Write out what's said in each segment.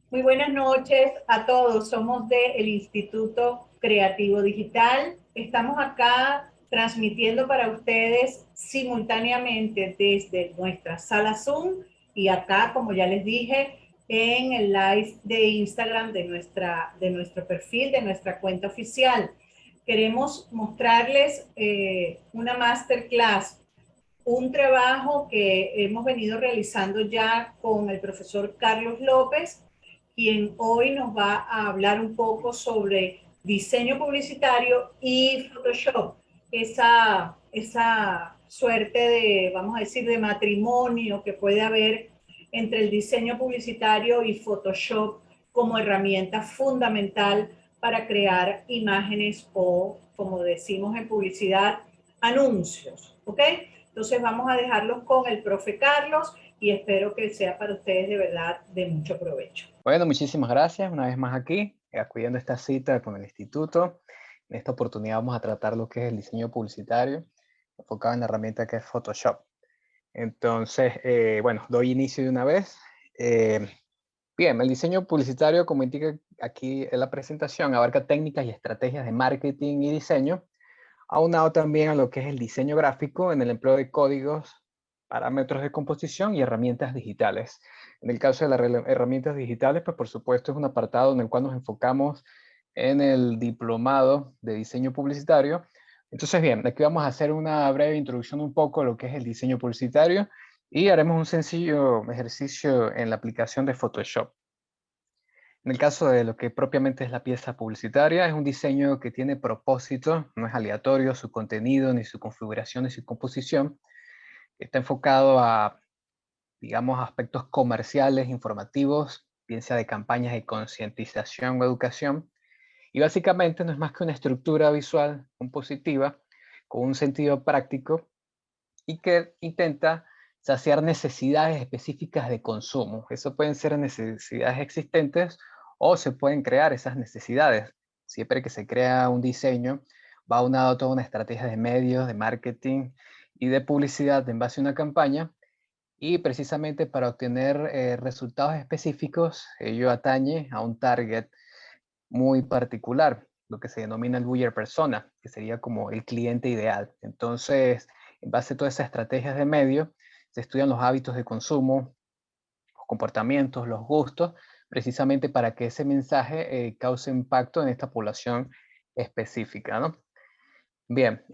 Muy buenas noches a todos. Somos del Instituto Creativo Digital. Estamos acá transmitiendo para ustedes simultáneamente desde nuestra sala Zoom y acá, como ya les dije, en el live de Instagram de nuestro perfil, de nuestra cuenta oficial. Queremos mostrarles una masterclass, un trabajo que hemos venido realizando ya con el profesor Carlos López, quien hoy nos va a hablar un poco sobre diseño publicitario y Photoshop, esa suerte de, vamos a decir, de matrimonio que puede haber entre el diseño publicitario y Photoshop como herramienta fundamental para crear imágenes o, como decimos en publicidad, anuncios. ¿Ok? Entonces vamos a dejarlos con el profe Carlos y espero que sea para ustedes de verdad de mucho provecho. Bueno, muchísimas gracias una vez más aquí, acudiendo a esta cita con el instituto. En esta oportunidad vamos a tratar lo que es el diseño publicitario, enfocado en la herramienta que es Photoshop. Entonces, bueno, doy inicio de una vez. Eh, Bien, el diseño publicitario, como indica aquí en la presentación, abarca técnicas y estrategias de marketing y diseño, aunado también a lo que es el diseño gráfico en el empleo de códigos, parámetros de composición y herramientas digitales. En el caso de las herramientas digitales, pues por supuesto es un apartado en el cual nos enfocamos en el diplomado de diseño publicitario. Entonces, bien, aquí vamos a hacer una breve introducción un poco a lo que es el diseño publicitario y haremos un sencillo ejercicio en la aplicación de Photoshop. En el caso de lo que propiamente es la pieza publicitaria, es un diseño que tiene propósito, no es aleatorio su contenido, ni su configuración, ni su composición. Está enfocado a, digamos, aspectos comerciales, informativos, bien sea de campañas de concientización o educación. Y básicamente no es más que una estructura visual compositiva con un sentido práctico y que intenta saciar necesidades específicas de consumo. Eso pueden ser necesidades existentes o se pueden crear esas necesidades. Siempre que se crea un diseño, va unado a toda una estrategia de medios, de marketing y de publicidad en base a una campaña. Y precisamente para obtener resultados específicos, ello atañe a un target muy particular, lo que se denomina el buyer persona, que sería como el cliente ideal. Entonces, en base a todas esas estrategias de medio, se estudian los hábitos de consumo, los comportamientos, los gustos, precisamente para que ese mensaje cause impacto en esta población específica, ¿no? Bien,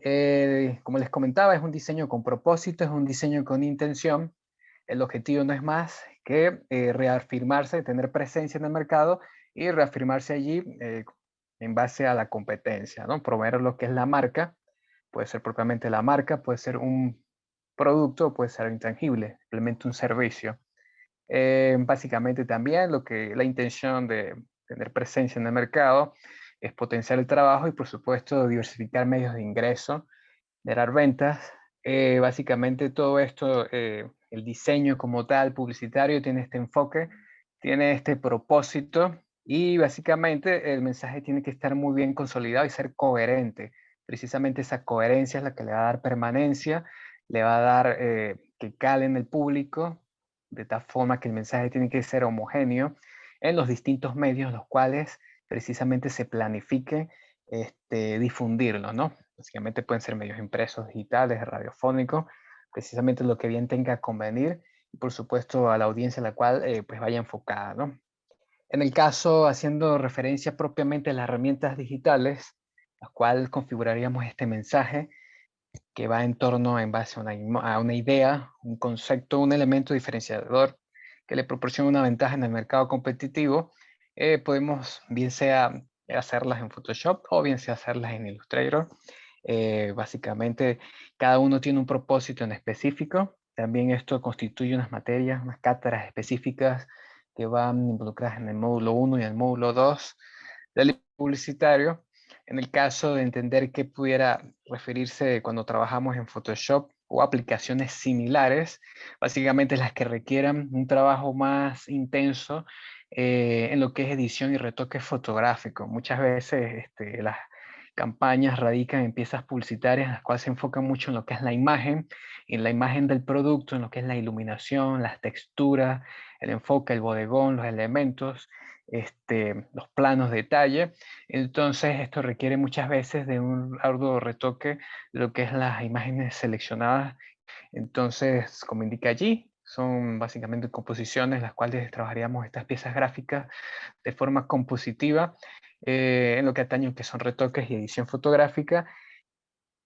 como les comentaba, es un diseño con propósito, es un diseño con intención. El objetivo no es más que reafirmarse, tener presencia en el mercado y reafirmarse allí en base a la competencia, ¿no? Promover lo que es la marca, puede ser propiamente la marca, puede ser un producto, puede ser intangible, simplemente un servicio. Básicamente también lo que la intención de tener presencia en el mercado es potenciar el trabajo y por supuesto diversificar medios de ingreso, generar ventas. Básicamente todo esto, el diseño como tal, publicitario, tiene este enfoque, tiene este propósito y básicamente el mensaje tiene que estar muy bien consolidado y ser coherente. Precisamente esa coherencia es la que le va a dar permanencia, le va a dar que cale en el público, de tal forma que el mensaje tiene que ser homogéneo en los distintos medios en los cuales precisamente se planifique difundirlo, ¿no? Básicamente pueden ser medios impresos, digitales, radiofónicos, precisamente lo que bien tenga a convenir y por supuesto a la audiencia a la cual pues vaya enfocada, ¿no? En el caso, haciendo referencia propiamente a las herramientas digitales, las cuales configuraríamos este mensaje que va en torno en base a una idea, un concepto, un elemento diferenciador que le proporciona una ventaja en el mercado competitivo. Podemos bien sea hacerlas en Photoshop o bien sea hacerlas en Illustrator. Básicamente, cada uno tiene un propósito en específico. También esto constituye unas materias, unas cátedras específicas que van involucradas en el módulo 1 y el módulo 2 del publicitario. En el caso de entender qué pudiera referirse cuando trabajamos en Photoshop o aplicaciones similares, básicamente las que requieran un trabajo más intenso en lo que es edición y retoque fotográfico. Muchas veces campañas radican en piezas publicitarias, las cuales se enfocan mucho en lo que es la imagen, en la imagen del producto, en lo que es la iluminación, las texturas, el enfoque, el bodegón, los elementos, los planos de detalle. Entonces, esto requiere muchas veces de un arduo retoque de lo que es las imágenes seleccionadas. Entonces, como indica allí, son básicamente composiciones las cuales trabajaríamos estas piezas gráficas de forma compositiva en lo que atañe que son retoques y edición fotográfica.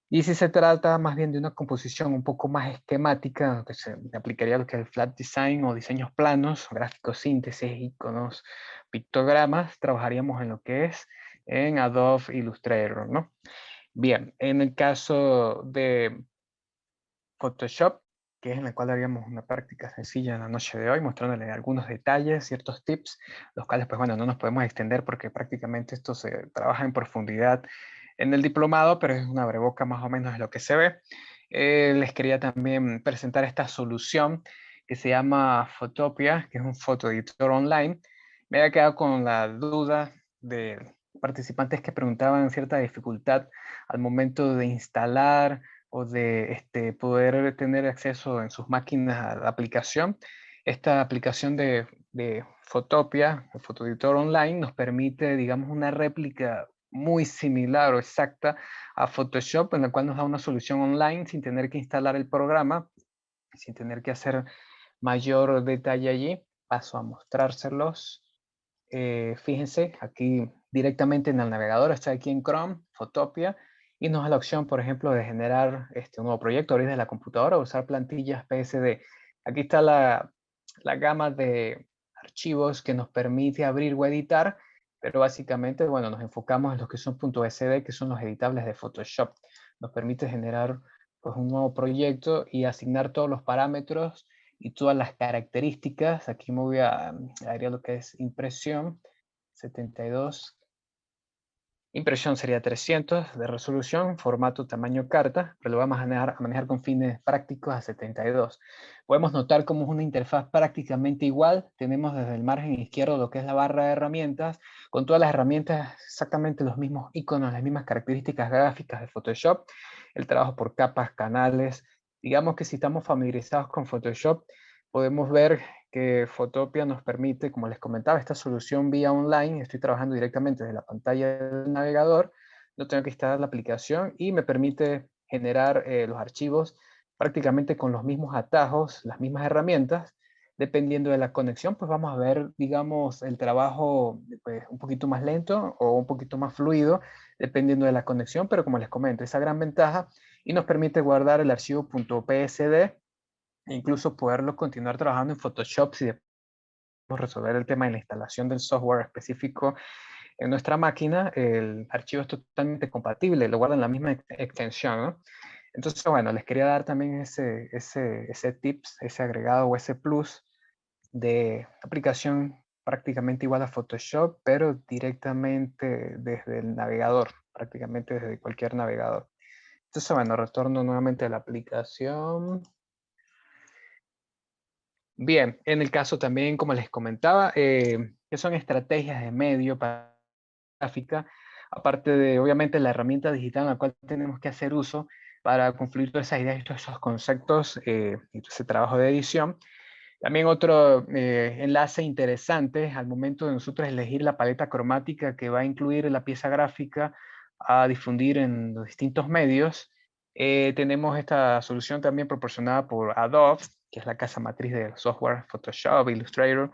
Y si se trata más bien de una composición un poco más esquemática, que se aplicaría lo que es el flat design o diseños planos, gráficos, síntesis, iconos, pictogramas, trabajaríamos en lo que es en Adobe Illustrator, ¿no? Bien, en el caso de Photoshop, que es en el cual haríamos una práctica sencilla en la noche de hoy, mostrándole algunos detalles, ciertos tips, los cuales, pues bueno, no nos podemos extender porque prácticamente esto se trabaja en profundidad en el diplomado, pero es una breboca más o menos de lo que se ve. Les quería también presentar esta solución que se llama Photopia, que es un fotoeditor online. Me había quedado con la duda de participantes que preguntaban cierta dificultad al momento de instalar o de poder tener acceso en sus máquinas a la aplicación. Esta aplicación de Photopia, el fotoeditor online, nos permite, digamos, una réplica muy similar o exacta a Photoshop, en la cual nos da una solución online sin tener que instalar el programa, sin tener que hacer mayor detalle allí. Paso a mostrárselos. Fíjense, aquí directamente en el navegador, está aquí en Chrome, Photopia, y nos da la opción, por ejemplo, de generar un nuevo proyecto ahorita desde la computadora o usar plantillas PSD. Aquí está la gama de archivos que nos permite abrir o editar, pero básicamente, bueno, nos enfocamos en los que son .sd, que son los editables de Photoshop. Nos permite generar pues, un nuevo proyecto y asignar todos los parámetros y todas las características. Aquí me voy a agregar lo que es impresión, 72. Impresión sería 300 de resolución, formato tamaño carta, pero lo vamos a manejar con fines prácticos a 72. Podemos notar cómo es una interfaz prácticamente igual. Tenemos desde el margen izquierdo lo que es la barra de herramientas, con todas las herramientas exactamente los mismos iconos, las mismas características gráficas de Photoshop, el trabajo por capas, canales. Digamos que si estamos familiarizados con Photoshop, podemos ver que Photopia nos permite, como les comentaba, esta solución vía online. Estoy trabajando directamente desde la pantalla del navegador, no tengo que instalar la aplicación y me permite generar los archivos prácticamente con los mismos atajos, las mismas herramientas. Dependiendo de la conexión, pues vamos a ver, digamos, el trabajo pues, un poquito más lento o un poquito más fluido, dependiendo de la conexión, pero como les comento, esa gran ventaja y nos permite guardar el archivo .psd e incluso poderlo continuar trabajando en Photoshop si podemos resolver el tema de la instalación del software específico en nuestra máquina. El archivo es totalmente compatible, lo guarda en la misma extensión, ¿no? Entonces, bueno, les quería dar también ese tips, ese agregado o ese plus de aplicación prácticamente igual a Photoshop, pero directamente desde el navegador, prácticamente desde cualquier navegador. Entonces, bueno, retorno nuevamente a la aplicación. Bien, en el caso también, como les comentaba, que son estrategias de medio para gráfica, aparte de, obviamente, la herramienta digital en la cual tenemos que hacer uso para confluir todas esas ideas y todos esos conceptos y todo ese trabajo de edición. También otro enlace interesante al momento de nosotros elegir la paleta cromática que va a incluir la pieza gráfica a difundir en los distintos medios. Tenemos esta solución también proporcionada por Adobe, que es la casa matriz del software Photoshop, Illustrator.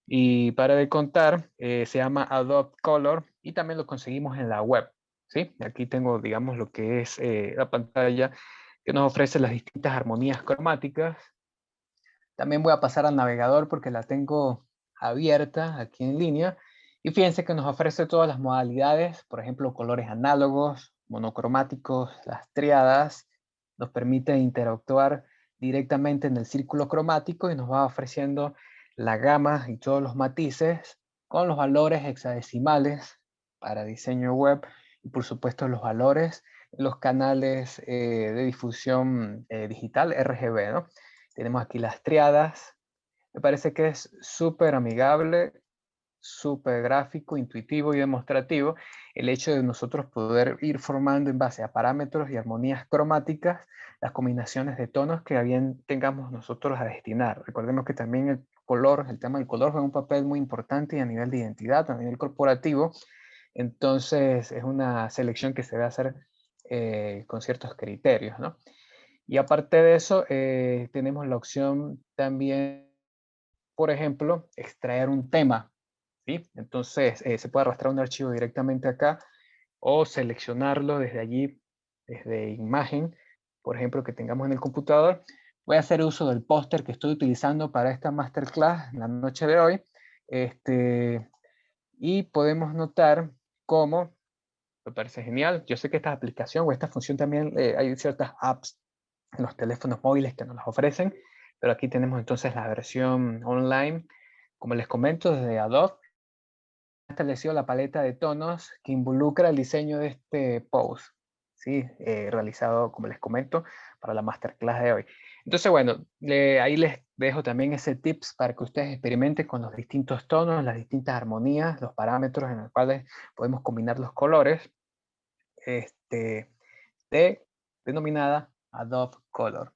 Y para de contar, se llama Adobe Color y también lo conseguimos en la web. ¿Sí? Aquí tengo, digamos, lo que es la pantalla que nos ofrece las distintas armonías cromáticas. También voy a pasar al navegador porque la tengo abierta aquí en línea. Y fíjense que nos ofrece todas las modalidades, por ejemplo, colores análogos, monocromáticos, las triadas. Nos permite interactuar directamente en el círculo cromático y nos va ofreciendo la gama y todos los matices con los valores hexadecimales para diseño web y por supuesto los valores en los canales de difusión digital RGB, ¿no? Tenemos aquí las triadas. Me parece que es súper amigable, súper gráfico, intuitivo y demostrativo el hecho de nosotros poder ir formando en base a parámetros y armonías cromáticas las combinaciones de tonos que bien tengamos nosotros a destinar. Recordemos que también el color, el tema del color juega un papel muy importante a nivel de identidad, a nivel corporativo. Entonces es una selección que se debe hacer con ciertos criterios, ¿no? Y aparte de eso, tenemos la opción también, por ejemplo, extraer un tema, ¿sí? Entonces se puede arrastrar un archivo directamente acá o seleccionarlo desde allí, desde imagen, por ejemplo, que tengamos en el computador. Voy a hacer uso del póster que estoy utilizando para esta masterclass en la noche de hoy. Y podemos notar cómo, me parece genial. Yo sé que esta aplicación o esta función también, hay ciertas apps en los teléfonos móviles que nos las ofrecen, pero aquí tenemos entonces la versión online. Como les comento, desde Adobe ha establecido la paleta de tonos que involucra el diseño de este post, ¿sí? Realizado, como les comento, para la masterclass de hoy. Entonces, bueno, ahí les dejo también ese tips para que ustedes experimenten con los distintos tonos, las distintas armonías, los parámetros en los cuales podemos combinar los colores, denominada Adobe Color.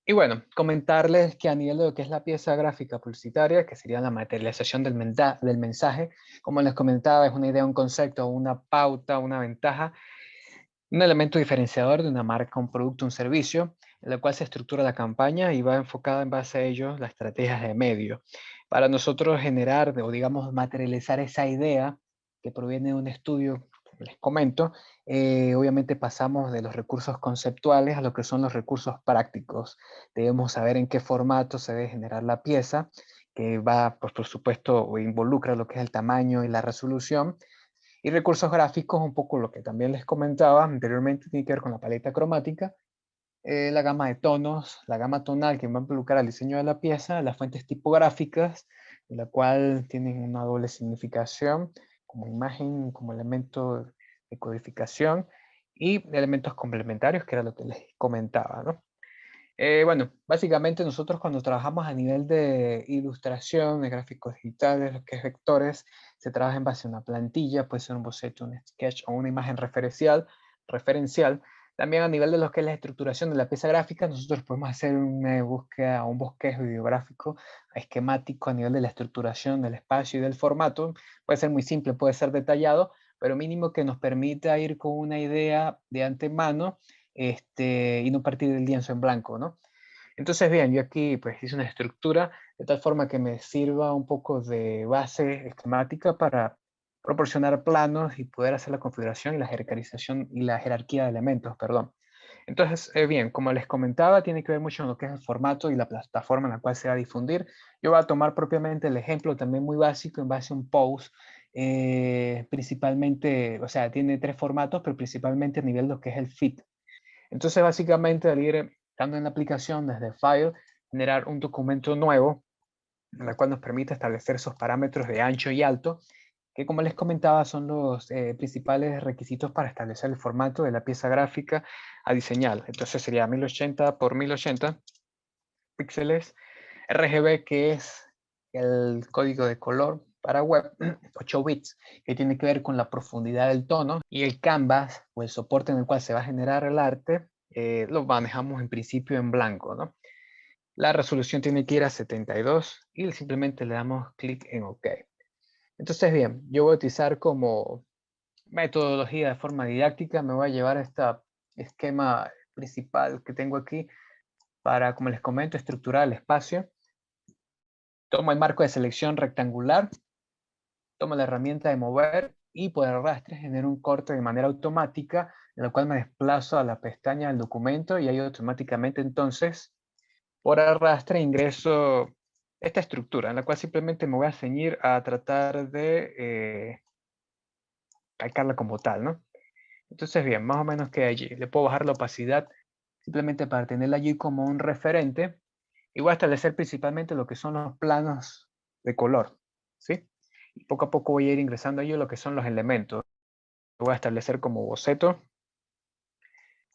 Y bueno, comentarles que a nivel de lo que es la pieza gráfica publicitaria, que sería la materialización del mensaje, como les comentaba, es una idea, un concepto, una pauta, una ventaja, un elemento diferenciador de una marca, un producto, un servicio, en el cual se estructura la campaña y va enfocada en base a ello las estrategias de medio. Para nosotros generar o digamos materializar esa idea que proviene de un estudio, como les comento, obviamente pasamos de los recursos conceptuales a lo que son los recursos prácticos. Debemos saber en qué formato se debe generar la pieza, que va, pues, por supuesto, involucra lo que es el tamaño y la resolución. Y recursos gráficos, un poco lo que también les comentaba anteriormente, tiene que ver con la paleta cromática, la gama de tonos, la gama tonal que va a involucrar al diseño de la pieza, las fuentes tipográficas, en la cual tienen una doble significación, como imagen, como elemento de codificación, y elementos complementarios, que era lo que les comentaba, ¿no? Bueno, básicamente nosotros cuando trabajamos a nivel de ilustración, de gráficos digitales, lo que es vectores, se trabaja en base a una plantilla, puede ser un boceto, un sketch o una imagen referencial. También a nivel de lo que es la estructuración de la pieza gráfica, nosotros podemos hacer una búsqueda o un bosquejo ideográfico esquemático a nivel de la estructuración del espacio y del formato. Puede ser muy simple, puede ser detallado, pero mínimo que nos permita ir con una idea de antemano y no partir del lienzo en blanco, ¿no? Entonces, bien, yo aquí pues hice una estructura de tal forma que me sirva un poco de base esquemática para proporcionar planos y poder hacer la configuración y la jerarquización y la jerarquía de elementos, perdón. Entonces, bien, como les comentaba, tiene que ver mucho con lo que es el formato y la plataforma en la cual se va a difundir. Yo voy a tomar propiamente el ejemplo también muy básico en base a un post, principalmente, o sea, tiene tres formatos, pero principalmente a nivel de lo que es el feed. Entonces, básicamente, al ir estando en la aplicación desde File, generar un documento nuevo, en el cual nos permite establecer esos parámetros de ancho y alto, que como les comentaba son los principales requisitos para establecer el formato de la pieza gráfica a diseñar. Entonces sería 1080 por 1080 píxeles, RGB, que es el código de color para web, 8 bits, que tiene que ver con la profundidad del tono, y el canvas o el soporte en el cual se va a generar el arte, lo manejamos en principio en blanco, ¿no? La resolución tiene que ir a 72 y simplemente le damos clic en OK. Entonces, bien, yo voy a utilizar como metodología de forma didáctica, me voy a llevar este esquema principal que tengo aquí para, como les comento, estructurar el espacio. Tomo el marco de selección rectangular, tomo la herramienta de mover y por arrastre genero un corte de manera automática, en la cual me desplazo a la pestaña del documento y ahí automáticamente entonces por arrastre ingreso esta estructura, en la cual simplemente me voy a ceñir a tratar de calcarla como tal, ¿no? Entonces, bien, más o menos queda allí. Le puedo bajar la opacidad simplemente para tenerla allí como un referente. Y voy a establecer principalmente lo que son los planos de color, ¿sí? Y poco a poco voy a ir ingresando allí lo que son los elementos. Lo voy a establecer como boceto.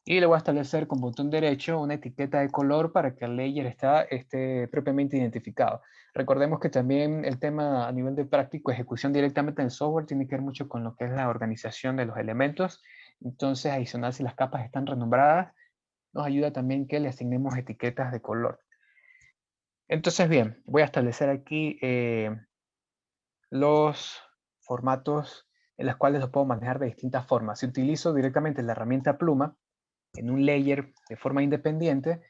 Y le voy a establecer con botón derecho una etiqueta de color para que el layer esté propiamente identificado. Recordemos que también el tema a nivel de práctico, ejecución directamente en el software, tiene que ver mucho con lo que es la organización de los elementos. Entonces, adicional, si las capas están renombradas, nos ayuda también que le asignemos etiquetas de color. Entonces, bien, voy a establecer aquí los formatos en los cuales los puedo manejar de distintas formas. Si utilizo directamente la herramienta pluma en un layer de forma independiente,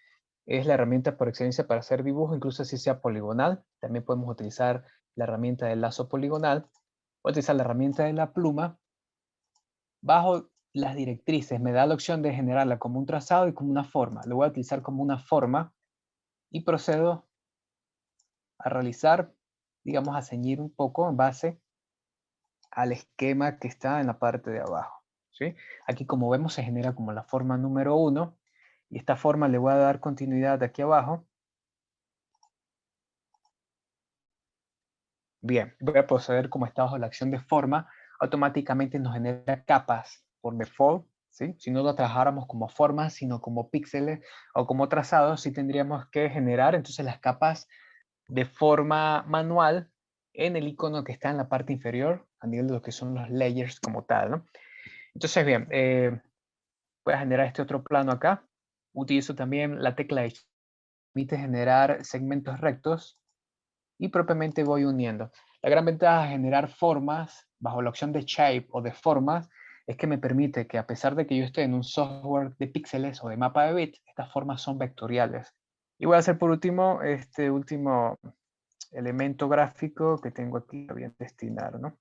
es la herramienta por excelencia para hacer dibujo, incluso si sea poligonal. También podemos utilizar la herramienta del lazo poligonal, o utilizar la herramienta de la pluma. Bajo las directrices me da la opción de generarla como un trazado y como una forma. Lo voy a utilizar como una forma y procedo a realizar, digamos, a ceñir un poco en base al esquema que está en la parte de abajo, ¿sí? Aquí, como vemos, se genera como la forma número 1, y esta forma le voy a dar continuidad de aquí abajo. Bien, voy a proceder como está bajo la acción de forma, automáticamente nos genera capas por default, ¿sí? Si no lo trabajáramos como formas, sino como píxeles o como trazados, sí tendríamos que generar entonces las capas de forma manual en el icono que está en la parte inferior, a nivel de lo que son los layers como tal, ¿no? Entonces, bien, voy a generar este otro plano acá. Utilizo también la tecla H, permite generar segmentos rectos y propiamente voy uniendo. La gran ventaja de generar formas bajo la opción de Shape o de formas es que me permite que, a pesar de que yo esté en un software de píxeles o de mapa de bits, estas formas son vectoriales. Y voy a hacer por último este último elemento gráfico que tengo aquí, lo voy a destinar, ¿no?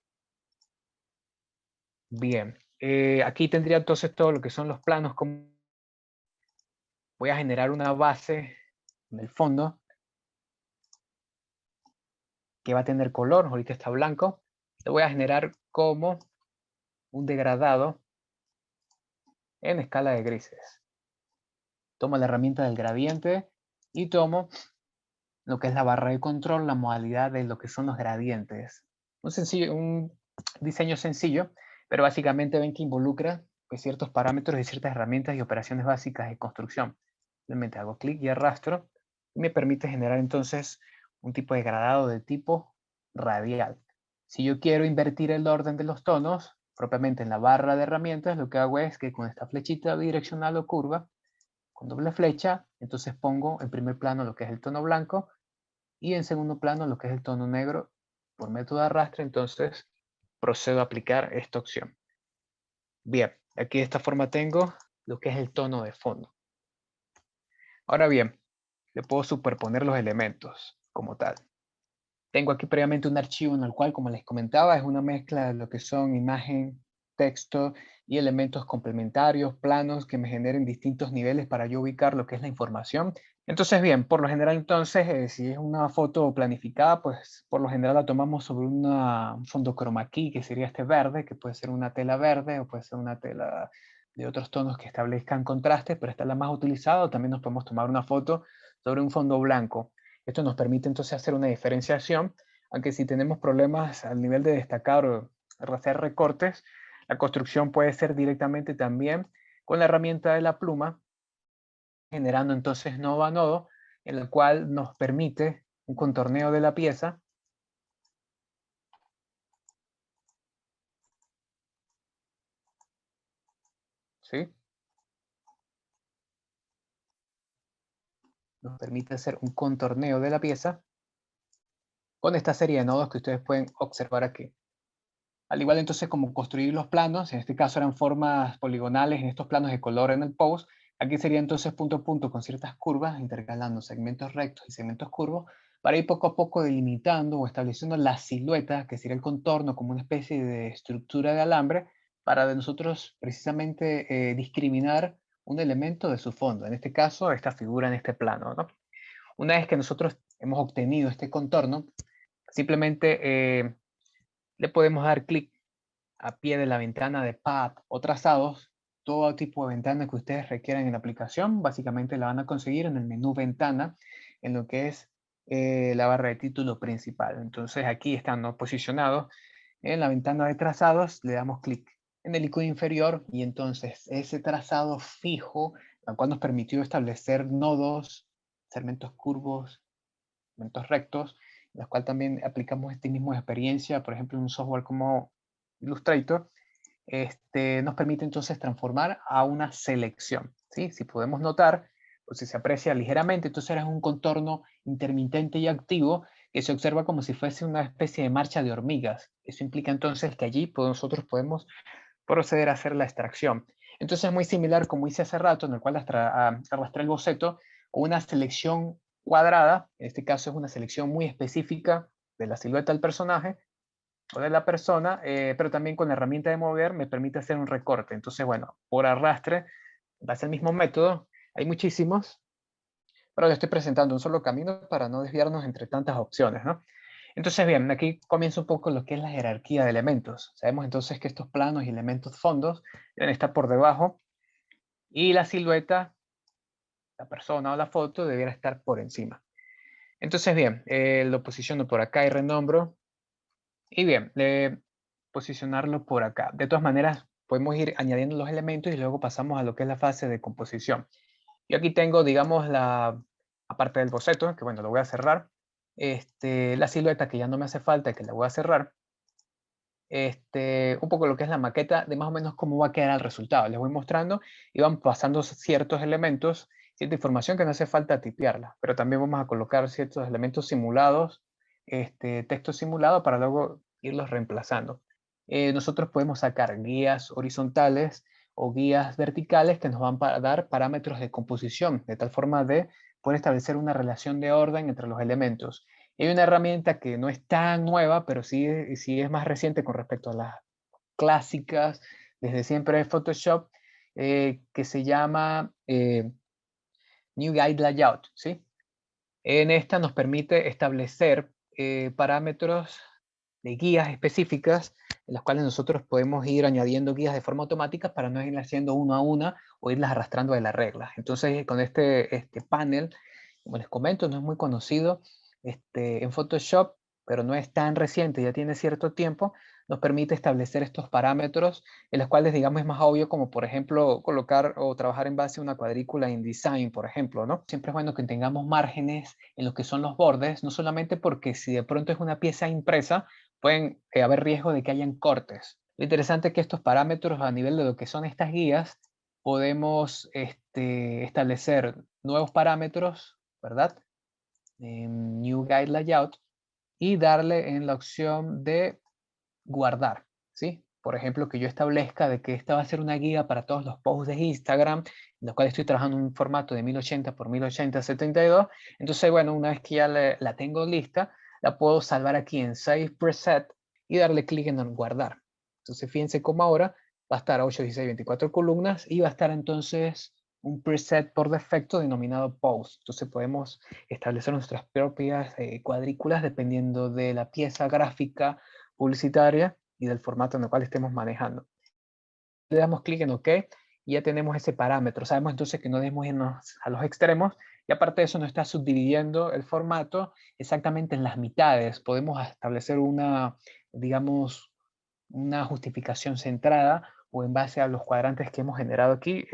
Bien, aquí tendría entonces todo lo que son los planos. Voy a generar una base en el fondo que va a tener color, ahorita está blanco. Lo voy a generar como un degradado en escala de grises. Tomo la herramienta del gradiente y tomo lo que es la barra de control, la modalidad de lo que son los gradientes. Un diseño sencillo, pero básicamente ven que involucra pues, ciertos parámetros y ciertas herramientas y operaciones básicas de construcción. Simplemente hago clic y arrastro y me permite generar entonces un tipo de degradado de tipo radial. Si yo quiero invertir el orden de los tonos, propiamente en la barra de herramientas, lo que hago es que con esta flechita direccional o curva, con doble flecha, entonces pongo en primer plano lo que es el tono blanco y en segundo plano lo que es el tono negro. Por método de arrastre, entonces procedo a aplicar esta opción. Bien, aquí de esta forma tengo lo que es el tono de fondo. Ahora bien, le puedo superponer los elementos como tal. Tengo aquí previamente un archivo en el cual, como les comentaba, es una mezcla de lo que son imagen, texto y elementos complementarios, planos que me generen distintos niveles para yo ubicar lo que es la información. Entonces, bien, por lo general entonces, si es una foto planificada, pues por lo general la tomamos sobre un fondo chroma key, que sería este verde, que puede ser una tela verde o puede ser una tela de otros tonos que establezcan contrastes, pero esta es la más utilizada. También nos podemos tomar una foto sobre un fondo blanco. Esto nos permite entonces hacer una diferenciación, aunque si tenemos problemas al nivel de destacar o hacer recortes, la construcción puede ser directamente también con la herramienta de la pluma, generando entonces nodo a nodo, en el cual nos permite un contorneo de la pieza. ¿Sí? Nos permite hacer un contorneo de la pieza con esta serie de nodos que ustedes pueden observar aquí. Al igual entonces como construir los planos, en este caso eran formas poligonales en estos planos de color en el post, aquí sería entonces punto a punto con ciertas curvas, intercalando segmentos rectos y segmentos curvos, para ir poco a poco delimitando o estableciendo la silueta, que sería el contorno como una especie de estructura de alambre, para de nosotros precisamente discriminar un elemento de su fondo, en este caso esta figura en este plano, ¿no? Una vez que nosotros hemos obtenido este contorno, simplemente le podemos dar clic a pie de la ventana de path o trazados. Todo tipo de ventana que ustedes requieran en la aplicación, básicamente la van a conseguir en el menú ventana, en lo que es la barra de título principal. Entonces aquí están, ¿no?, posicionados en la ventana de trazados, le damos clic. en el icono inferior, y entonces ese trazado fijo, el cual nos permitió establecer nodos, segmentos curvos, segmentos rectos, en los cuales también aplicamos este mismo experiencia, por ejemplo, en un software como Illustrator, nos permite entonces transformar a una selección, ¿sí? Si podemos notar, o si se aprecia ligeramente, entonces es un contorno intermitente y activo que se observa como si fuese una especie de marcha de hormigas. Eso implica entonces que allí nosotros podemos proceder a hacer la extracción. Entonces es muy similar, como hice hace rato, en el cual arrastré el boceto, o una selección cuadrada, en este caso es una selección muy específica de la silueta del personaje, o de la persona, pero también con la herramienta de mover me permite hacer un recorte. Entonces, bueno, por arrastre, va a ser el mismo método, hay muchísimos, pero le estoy presentando un solo camino para no desviarnos entre tantas opciones, ¿no? Entonces, bien, aquí comienza un poco lo que es la jerarquía de elementos. Sabemos entonces que estos planos y elementos fondos deben estar por debajo y la silueta, la persona o la foto debiera estar por encima. Entonces, bien, lo posiciono por acá y renombro. Y bien, posicionarlo por acá. De todas maneras, podemos ir añadiendo los elementos y luego pasamos a lo que es la fase de composición. Yo aquí tengo, digamos, aparte del boceto, que bueno, lo voy a cerrar, la silueta que ya no me hace falta, que la voy a cerrar, un poco lo que es la maqueta de más o menos cómo va a quedar el resultado. Les voy mostrando y van pasando ciertos elementos, cierta información que no hace falta tipearla, pero también vamos a colocar ciertos elementos simulados, texto simulado para luego irlos reemplazando. Nosotros podemos sacar guías horizontales o guías verticales que nos van a dar parámetros de composición, de tal forma de poder establecer una relación de orden entre los elementos. Hay una herramienta que no es tan nueva, pero sí es más reciente con respecto a las clásicas, desde siempre de Photoshop, que se llama New Guide Layout, ¿sí? En esta nos permite establecer parámetros de guías específicas en las cuales nosotros podemos ir añadiendo guías de forma automática para no ir haciendo uno a una o irlas arrastrando de las reglas. Entonces, con este panel, como les comento, no es muy conocido en Photoshop, pero no es tan reciente, ya tiene cierto tiempo, nos permite establecer estos parámetros en los cuales, digamos, es más obvio, como por ejemplo, colocar o trabajar en base a una cuadrícula InDesign, por ejemplo, ¿no? Siempre es bueno que tengamos márgenes en lo que son los bordes, no solamente porque si de pronto es una pieza impresa, pueden haber riesgo de que hayan cortes. Lo interesante es que estos parámetros a nivel de lo que son estas guías, podemos establecer nuevos parámetros, ¿verdad? En New Guide Layout y darle en la opción de guardar, ¿sí? Por ejemplo, que yo establezca de que esta va a ser una guía para todos los posts de Instagram, en los cuales estoy trabajando en un formato de 1080 por 1080 72. Entonces, bueno, una vez que ya la tengo lista, la puedo salvar aquí en Save Preset y darle clic en guardar. Entonces, fíjense cómo ahora va a estar 8, 16, 24 columnas y va a estar entonces un preset por defecto denominado post. Entonces podemos establecer nuestras propias cuadrículas dependiendo de la pieza gráfica publicitaria y del formato en el cual estemos manejando. Le damos clic en OK y ya tenemos ese parámetro. Sabemos entonces que no debemos irnos a los extremos y aparte de eso nos está subdividiendo el formato exactamente en las mitades. Podemos establecer una, digamos, una justificación centrada o en base a los cuadrantes que hemos generado aquí,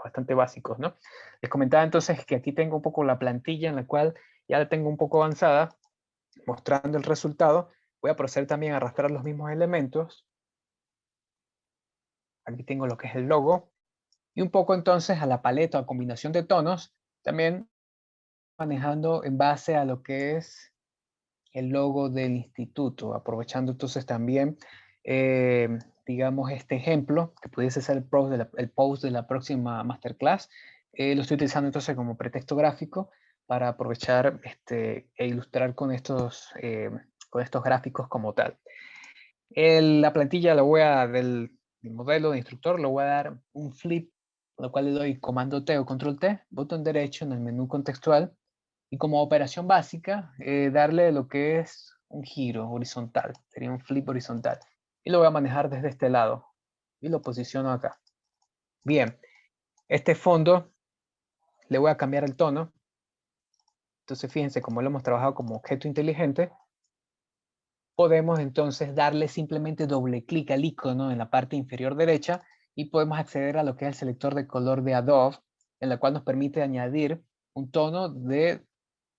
bastante básicos, ¿no? Les comentaba entonces que aquí tengo un poco la plantilla en la cual ya la tengo un poco avanzada, mostrando el resultado. Voy a proceder también a arrastrar los mismos elementos. Aquí tengo lo que es el logo. Y un poco entonces a la paleta o combinación de tonos, también manejando en base a lo que es el logo del instituto, aprovechando entonces también, digamos, este ejemplo, que pudiese ser el post de la próxima masterclass. Lo estoy utilizando entonces como pretexto gráfico para aprovechar e ilustrar con estos gráficos como tal. La plantilla del modelo de instructor, le voy a dar un flip, con lo cual le doy comando T o control T, botón derecho en el menú contextual, y como operación básica, darle lo que es un giro horizontal, sería un flip horizontal. Y lo voy a manejar desde este lado, y lo posiciono acá. Bien, este fondo le voy a cambiar el tono. Entonces fíjense, como lo hemos trabajado como objeto inteligente, podemos entonces darle simplemente doble clic al icono en la parte inferior derecha y podemos acceder a lo que es el selector de color de Adobe, en la cual nos permite añadir un tono de,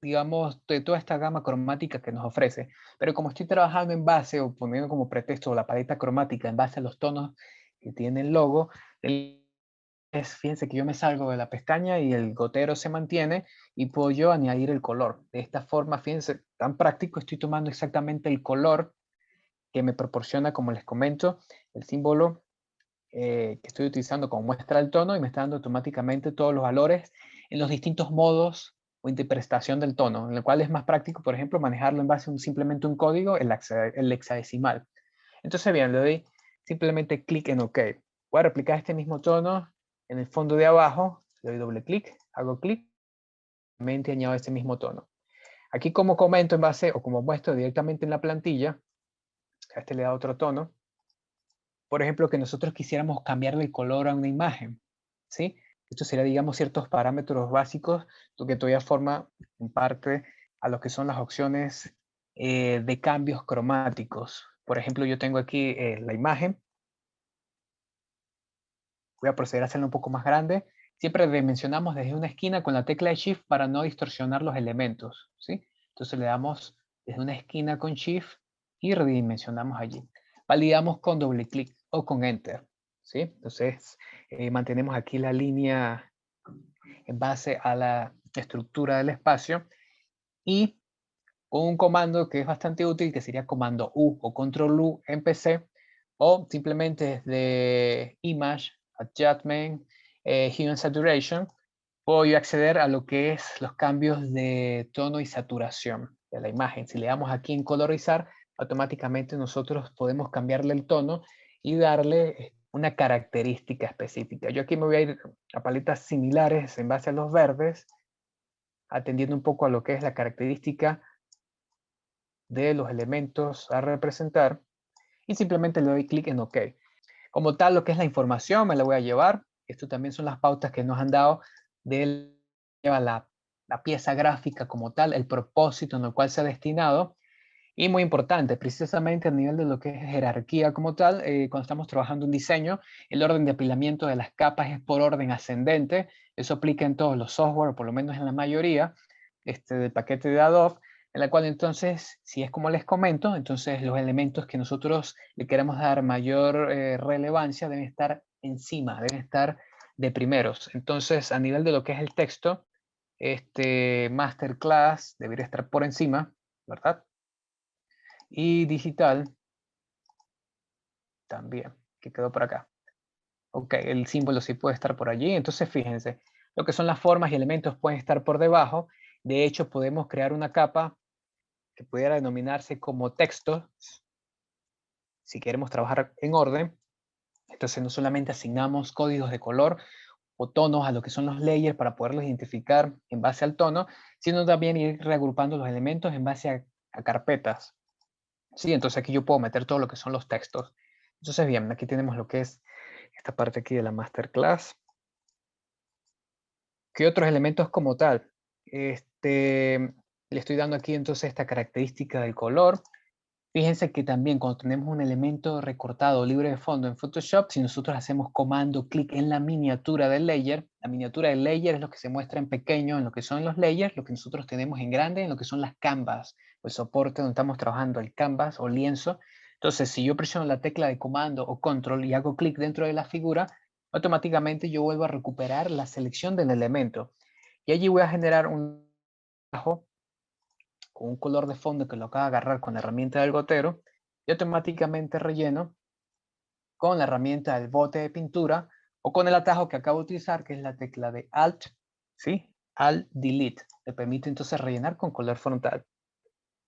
digamos, de toda esta gama cromática que nos ofrece. Pero como estoy trabajando en base o poniendo como pretexto la paleta cromática en base a los tonos que tiene el logo, fíjense que yo me salgo de la pestaña y el gotero se mantiene y puedo yo añadir el color. De esta forma, fíjense, tan práctico, estoy tomando exactamente el color que me proporciona, como les comento, el símbolo que estoy utilizando como muestra del tono y me está dando automáticamente todos los valores en los distintos modos o interpretación del tono, en el cual es más práctico, por ejemplo, manejarlo en base a simplemente un código, el hexadecimal. Entonces, bien, le doy simplemente clic en OK. Voy a replicar este mismo tono en el fondo de abajo, le doy doble clic, hago clic, y añado este mismo tono. Aquí como comento en base, o como muestro directamente en la plantilla, a este le da otro tono, por ejemplo, que nosotros quisiéramos cambiarle el color a una imagen, ¿sí? Esto sería, digamos, ciertos parámetros básicos, lo que todavía forma en parte a lo que son las opciones de cambios cromáticos. Por ejemplo, yo tengo aquí la imagen. Voy a proceder a hacerlo un poco más grande. Siempre dimensionamos desde una esquina con la tecla de Shift para no distorsionar los elementos, ¿sí? Entonces le damos desde una esquina con Shift y redimensionamos allí. Validamos con doble clic o con Enter, ¿sí? Entonces mantenemos aquí la línea en base a la estructura del espacio y con un comando que es bastante útil, que sería comando U o control U en PC, o simplemente desde Image, Adjustment, Hue and Saturation, puedo yo acceder a lo que es los cambios de tono y saturación de la imagen. Si le damos aquí en colorizar, automáticamente nosotros podemos cambiarle el tono y darle una característica específica. Yo aquí me voy a ir a paletas similares en base a los verdes, atendiendo un poco a lo que es la característica de los elementos a representar y simplemente le doy clic en OK. Como tal, lo que es la información me la voy a llevar. Esto también son las pautas que nos han dado de la pieza gráfica como tal, el propósito en el cual se ha destinado. Y muy importante, precisamente a nivel de lo que es jerarquía como tal, cuando estamos trabajando un diseño, el orden de apilamiento de las capas es por orden ascendente. Eso aplica en todos los software, por lo menos en la mayoría del paquete de Adobe, en la cual entonces, si es como les comento, entonces los elementos que nosotros le queremos dar mayor relevancia deben estar encima, deben estar de primeros. Entonces, a nivel de lo que es el texto, masterclass debería estar por encima, ¿verdad? Y digital también, que quedó por acá. Ok, el símbolo sí puede estar por allí. Entonces, fíjense, lo que son las formas y elementos pueden estar por debajo. De hecho, podemos crear una capa que pudiera denominarse como texto, si queremos trabajar en orden. Entonces, no solamente asignamos códigos de color o tonos a lo que son los layers para poderlos identificar en base al tono, sino también ir reagrupando los elementos en base a carpetas. Sí, entonces aquí yo puedo meter todo lo que son los textos. Entonces, bien, aquí tenemos lo que es esta parte aquí de la masterclass. ¿Qué otros elementos como tal? Le estoy dando aquí entonces esta característica del color. Fíjense que también cuando tenemos un elemento recortado libre de fondo en Photoshop, si nosotros hacemos comando clic en la miniatura del layer, la miniatura del layer es lo que se muestra en pequeño en lo que son los layers, lo que nosotros tenemos en grande en lo que son las canvas, o el soporte donde estamos trabajando, el canvas o lienzo. Entonces, si yo presiono la tecla de comando o control y hago clic dentro de la figura, automáticamente yo vuelvo a recuperar la selección del elemento. Y allí voy a generar un trabajo con un color de fondo que lo acabo de agarrar con la herramienta del gotero y automáticamente relleno con la herramienta del bote de pintura o con el atajo que acabo de utilizar, que es la tecla de Alt, ¿sí? Alt Delete. Me permite entonces rellenar con color frontal.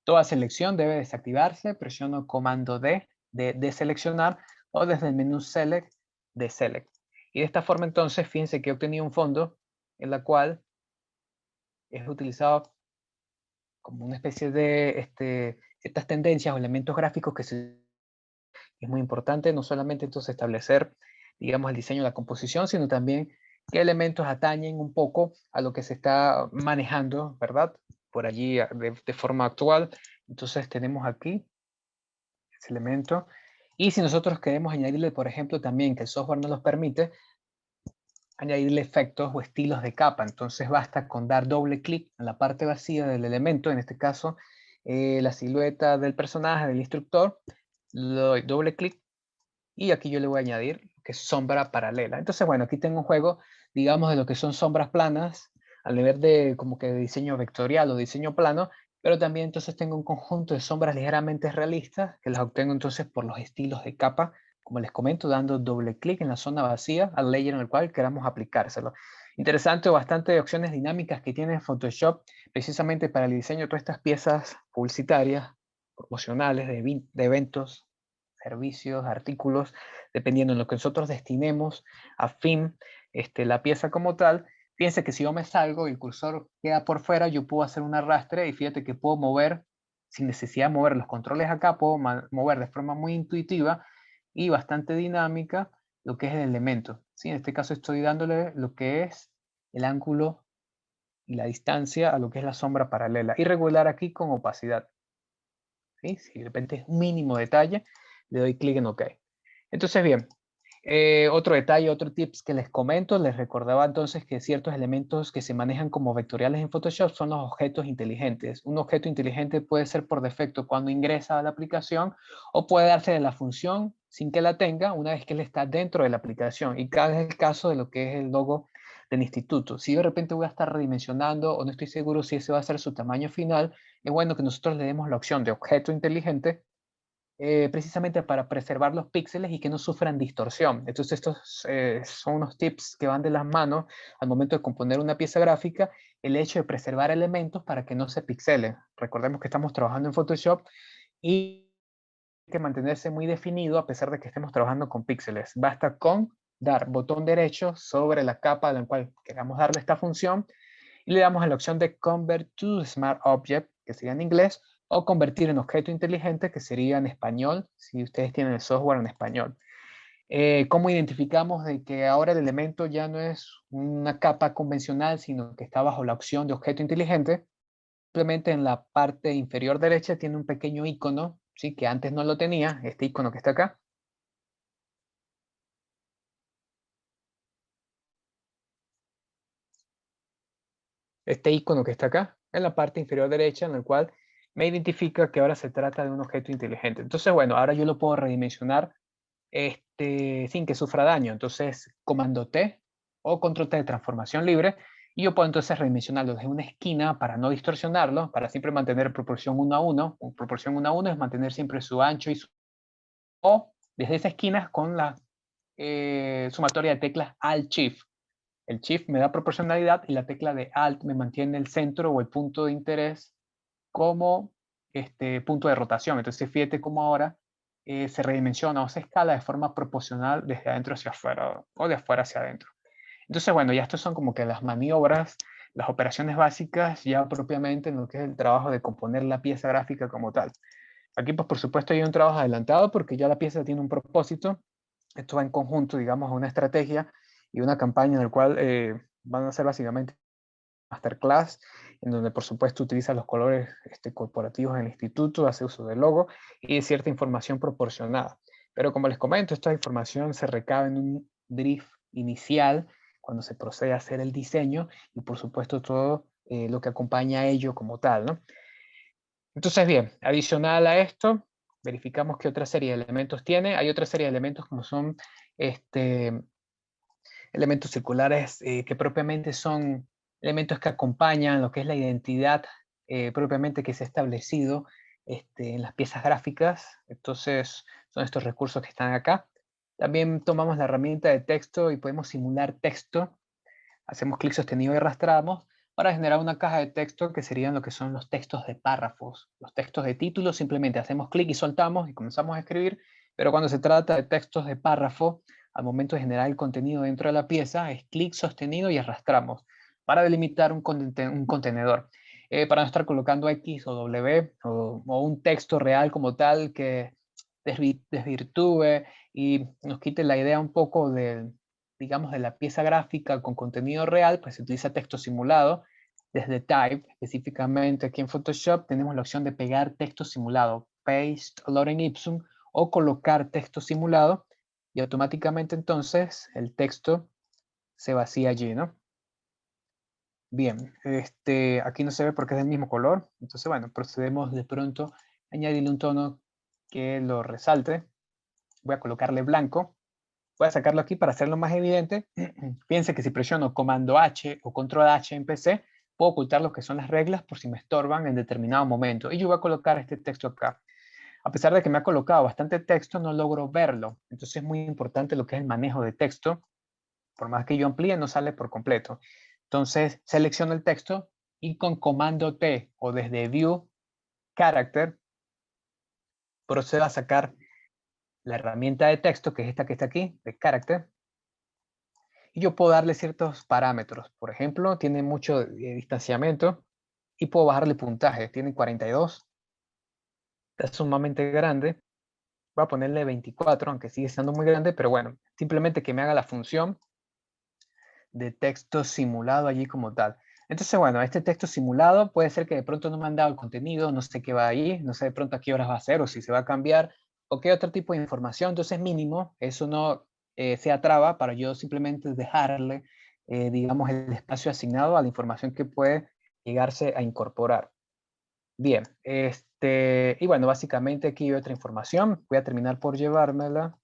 Toda selección debe desactivarse. Presiono comando D de deseleccionar o desde el menú Select de Select. Y de esta forma entonces, fíjense que he obtenido un fondo en la cual es utilizado como una especie de estas tendencias o elementos gráficos que es muy importante no solamente entonces establecer, digamos, el diseño de la composición, sino también qué elementos atañen un poco a lo que se está manejando, ¿verdad? Por allí de forma actual. Entonces tenemos aquí ese elemento. Y si nosotros queremos añadirle, por ejemplo, también que el software nos los permite, añadirle efectos o estilos de capa. Entonces basta con dar doble clic en la parte vacía del elemento, en este caso la silueta del personaje, del instructor, le doy doble clic y aquí yo le voy a añadir que es sombra paralela. Entonces, bueno, aquí tengo un juego, digamos, de lo que son sombras planas, al nivel de como que de diseño vectorial o diseño plano, pero también entonces tengo un conjunto de sombras ligeramente realistas que las obtengo entonces por los estilos de capa, como les comento, dando doble clic en la zona vacía al layer en el cual queramos aplicárselo. Interesante o bastante opciones dinámicas que tiene Photoshop precisamente para el diseño de todas estas piezas publicitarias, promocionales, de eventos, servicios, artículos, dependiendo de lo que nosotros destinemos a fin la pieza como tal. Fíjense que si yo me salgo y el cursor queda por fuera, yo puedo hacer un arrastre y fíjate que puedo mover, sin necesidad de mover los controles acá, puedo mover de forma muy intuitiva y bastante dinámica lo que es el elemento. ¿Sí? En este caso estoy dándole lo que es el ángulo y la distancia a lo que es la sombra paralela. Y regular aquí con opacidad. ¿Sí? Si de repente es un mínimo detalle, le doy clic en OK. Entonces, bien, otro detalle, otro tips que les comento, les recordaba entonces que ciertos elementos que se manejan como vectoriales en Photoshop son los objetos inteligentes. Un objeto inteligente puede ser por defecto cuando ingresa a la aplicación o puede darse de la función sin que la tenga una vez que él está dentro de la aplicación. Y cada es el caso de lo que es el logo del instituto. Si de repente voy a estar redimensionando o no estoy seguro si ese va a ser su tamaño final, es bueno que nosotros le demos la opción de objeto inteligente precisamente para preservar los píxeles y que no sufran distorsión. Entonces estos son unos tips que van de las manos al momento de componer una pieza gráfica, el hecho de preservar elementos para que no se pixelen. Recordemos que estamos trabajando en Photoshop y hay que mantenerse muy definido a pesar de que estemos trabajando con píxeles. Basta con dar botón derecho sobre la capa a la cual queramos darle esta función y le damos a la opción de Convert to Smart Object, que sería en inglés, o convertir en objeto inteligente, que sería en español, si ustedes tienen el software en español. ¿Cómo identificamos de que ahora el elemento ya no es una capa convencional, sino que está bajo la opción de objeto inteligente? Simplemente en la parte inferior derecha tiene un pequeño icono, ¿sí? Que antes no lo tenía, este icono que está acá. Este icono que está acá, en la parte inferior derecha, en el cual me identifica que ahora se trata de un objeto inteligente. Entonces, bueno, ahora yo lo puedo redimensionar sin que sufra daño. Entonces, comando T o control T de transformación libre, y yo puedo entonces redimensionarlo desde una esquina para no distorsionarlo, para siempre mantener proporción 1 a 1. Proporción 1 a 1 es mantener siempre su ancho y su... O desde esa esquina con la sumatoria de teclas Alt-Shift. El Shift me da proporcionalidad y la tecla de Alt me mantiene el centro o el punto de interés como punto de rotación. Entonces fíjate cómo ahora se redimensiona o se escala de forma proporcional desde adentro hacia afuera o de afuera hacia adentro. Entonces, bueno, ya estos son como que las maniobras, las operaciones básicas ya propiamente en lo que es el trabajo de componer la pieza gráfica como tal. Aquí, pues por supuesto, hay un trabajo adelantado porque ya la pieza tiene un propósito. Esto va en conjunto, digamos, a una estrategia y una campaña en la cual van a ser básicamente masterclass, en donde por supuesto utiliza los colores corporativos del instituto, hace uso del logo y de cierta información proporcionada. Pero como les comento, esta información se recaba en un brief inicial cuando se procede a hacer el diseño y por supuesto todo lo que acompaña a ello como tal, ¿no? Entonces, bien, adicional a esto, verificamos qué otra serie de elementos tiene. Hay otra serie de elementos como son elementos circulares que propiamente son elementos que acompañan lo que es la identidad propiamente que se ha establecido en las piezas gráficas. Entonces, son estos recursos que están acá. También tomamos la herramienta de texto y podemos simular texto. Hacemos clic sostenido y arrastramos para generar una caja de texto que serían lo que son los textos de párrafos. Los textos de título simplemente hacemos clic y soltamos y comenzamos a escribir, pero cuando se trata de textos de párrafo, al momento de generar el contenido dentro de la pieza, es clic sostenido y arrastramos para delimitar un contenedor. Para no estar colocando X o W o un texto real como tal que desvirtúe y nos quite la idea un poco del, digamos, de la pieza gráfica con contenido real, pues se utiliza texto simulado. Desde Type, específicamente aquí en Photoshop, tenemos la opción de pegar texto simulado, Paste Lorem Ipsum, o colocar texto simulado y automáticamente entonces el texto se vacía allí, ¿no? Bien, aquí no se ve porque es del mismo color, entonces bueno, procedemos de pronto a añadirle un tono que lo resalte. Voy a colocarle blanco. Voy a sacarlo aquí para hacerlo más evidente. Piense que si presiono Comando H o Control H en PC, puedo ocultar lo que son las reglas por si me estorban en determinado momento. Y yo voy a colocar este texto acá. A pesar de que me ha colocado bastante texto, no logro verlo. Entonces es muy importante lo que es el manejo de texto. Por más que yo amplíe, no sale por completo. Entonces selecciono el texto y con Comando T o desde View, Character, procedo a sacar la herramienta de texto, que es esta que está aquí, de Character, y yo puedo darle ciertos parámetros. Por ejemplo, tiene mucho distanciamiento y puedo bajarle puntaje. Tiene 42, es sumamente grande. Voy a ponerle 24, aunque sigue siendo muy grande, pero bueno, simplemente que me haga la función de texto simulado allí como tal. Entonces, bueno, este texto simulado puede ser que de pronto no me han dado el contenido, no sé qué va ahí, no sé de pronto a qué horas va a ser o si se va a cambiar o qué otro tipo de información. Entonces, mínimo, eso no sea traba para yo simplemente dejarle, digamos, el espacio asignado a la información que puede llegarse a incorporar. Bien, y bueno, básicamente aquí hay otra información. Voy a terminar por llevármela.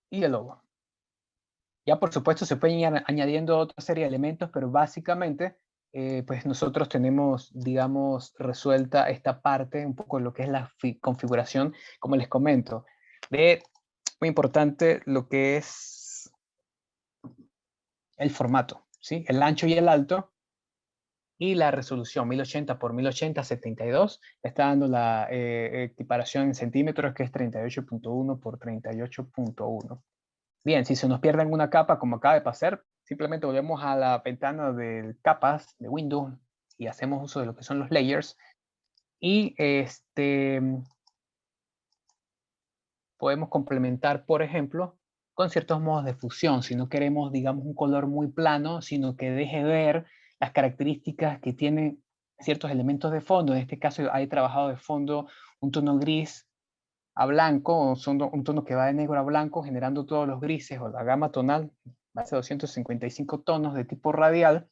Y el logo. Ya por supuesto se pueden ir añadiendo otra serie de elementos, pero básicamente pues nosotros tenemos, digamos, resuelta esta parte, un poco lo que es la configuración, como les comento. De muy importante lo que es el formato, ¿sí? El ancho y el alto y la resolución 1080 por 1080 72. Está dando la equiparación en centímetros que es 38.1 por 38.1. Bien, si se nos pierde alguna capa, como acaba de pasar, simplemente volvemos a la ventana de capas de Windows y hacemos uso de lo que son los layers. Y podemos complementar, por ejemplo, con ciertos modos de fusión. Si no queremos, digamos, un color muy plano, sino que deje ver las características que tienen ciertos elementos de fondo. En este caso, he trabajado de fondo un tono gris a blanco, un tono que va de negro a blanco, generando todos los grises o la gama tonal, base de 255 tonos de tipo radial.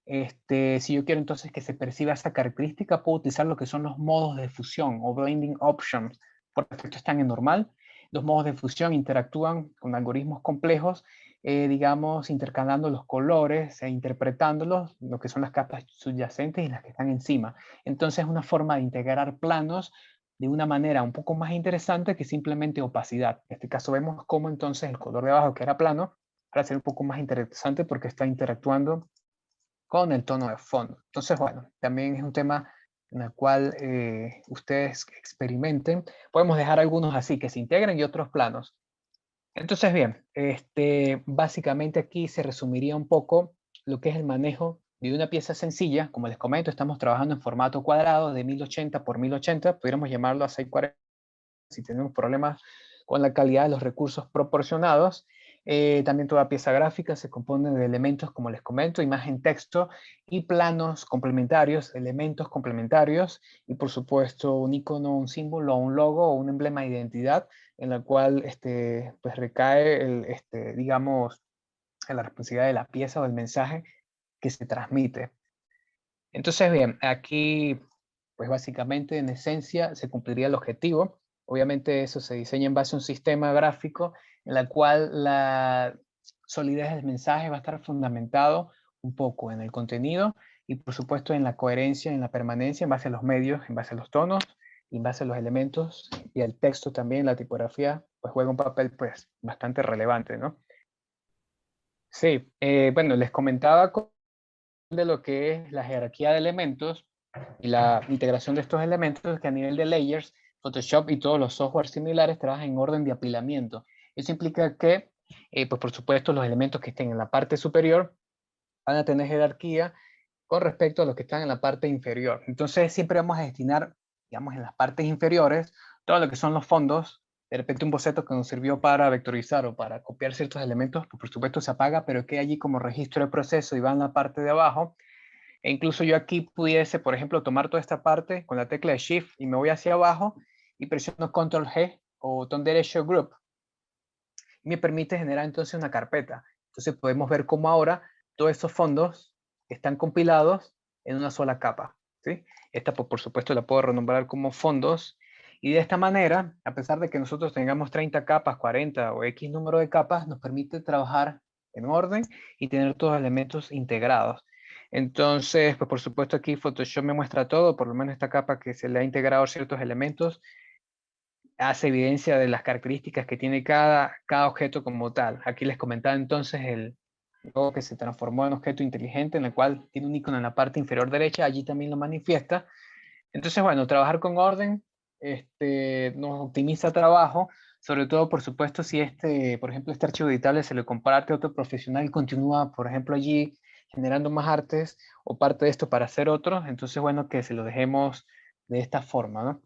Si yo quiero entonces que se perciba esa característica, puedo utilizar lo que son los modos de fusión o blending options. Por defecto están en normal. Los modos de fusión interactúan con algoritmos complejos, digamos, intercalando los colores e interpretándolos, lo que son las capas subyacentes y las que están encima. Entonces es una forma de integrar planos de una manera un poco más interesante que simplemente opacidad. En este caso vemos cómo entonces el color de abajo, que era plano, ahora ser un poco más interesante porque está interactuando con el tono de fondo. Entonces, bueno, también es un tema en el cual ustedes experimenten. Podemos dejar algunos así, que se integren y otros planos. Entonces, bien, básicamente aquí se resumiría un poco lo que es el manejo de una pieza sencilla. Como les comento, estamos trabajando en formato cuadrado de 1080 por 1080, pudiéramos llamarlo a 640 si tenemos problemas con la calidad de los recursos proporcionados. También toda pieza gráfica se compone de elementos, como les comento, imagen, texto y planos complementarios, elementos complementarios y por supuesto un icono, un símbolo, un logo o un emblema de identidad en la cual pues recae, digamos, en la responsabilidad de la pieza o del mensaje que se transmite. Entonces, bien, aquí, pues básicamente, en esencia, se cumpliría el objetivo. Obviamente eso se diseña en base a un sistema gráfico en el cual la solidez del mensaje va a estar fundamentado un poco en el contenido y, por supuesto, en la coherencia, en la permanencia, en base a los medios, en base a los tonos, en base a los elementos y el texto también, la tipografía, pues juega un papel pues bastante relevante, ¿no? Sí, bueno, les comentaba de lo que es la jerarquía de elementos y la integración de estos elementos que a nivel de layers, Photoshop y todos los softwares similares trabajan en orden de apilamiento. Eso implica que, pues por supuesto, los elementos que estén en la parte superior van a tener jerarquía con respecto a los que están en la parte inferior. Entonces siempre vamos a destinar, digamos, en las partes inferiores, todo lo que son los fondos. De repente un boceto que nos sirvió para vectorizar o para copiar ciertos elementos, pues por supuesto se apaga, pero queda allí como registro de proceso y va en la parte de abajo. E incluso yo aquí pudiese, por ejemplo, tomar toda esta parte con la tecla de Shift y me voy hacia abajo y presiono Control G o botón derecho Group. Y me permite generar entonces una carpeta. Entonces podemos ver cómo ahora todos estos fondos están compilados en una sola capa, ¿sí? Esta, por supuesto, la puedo renombrar como fondos. Y de esta manera, a pesar de que nosotros tengamos 30 capas, 40 o X número de capas, nos permite trabajar en orden y tener todos los elementos integrados. Entonces, pues por supuesto aquí Photoshop me muestra todo, por lo menos esta capa que se le ha integrado ciertos elementos, hace evidencia de las características que tiene cada objeto como tal. Aquí les comentaba entonces el logo que se transformó en objeto inteligente, en el cual tiene un icono en la parte inferior derecha, allí también lo manifiesta. Entonces, bueno, trabajar con orden nos optimiza trabajo, sobre todo, por supuesto, si por ejemplo, este archivo editable se le comparte a otro profesional y continúa, por ejemplo, allí generando más artes o parte de esto para hacer otros, entonces, bueno, que se lo dejemos de esta forma, ¿no?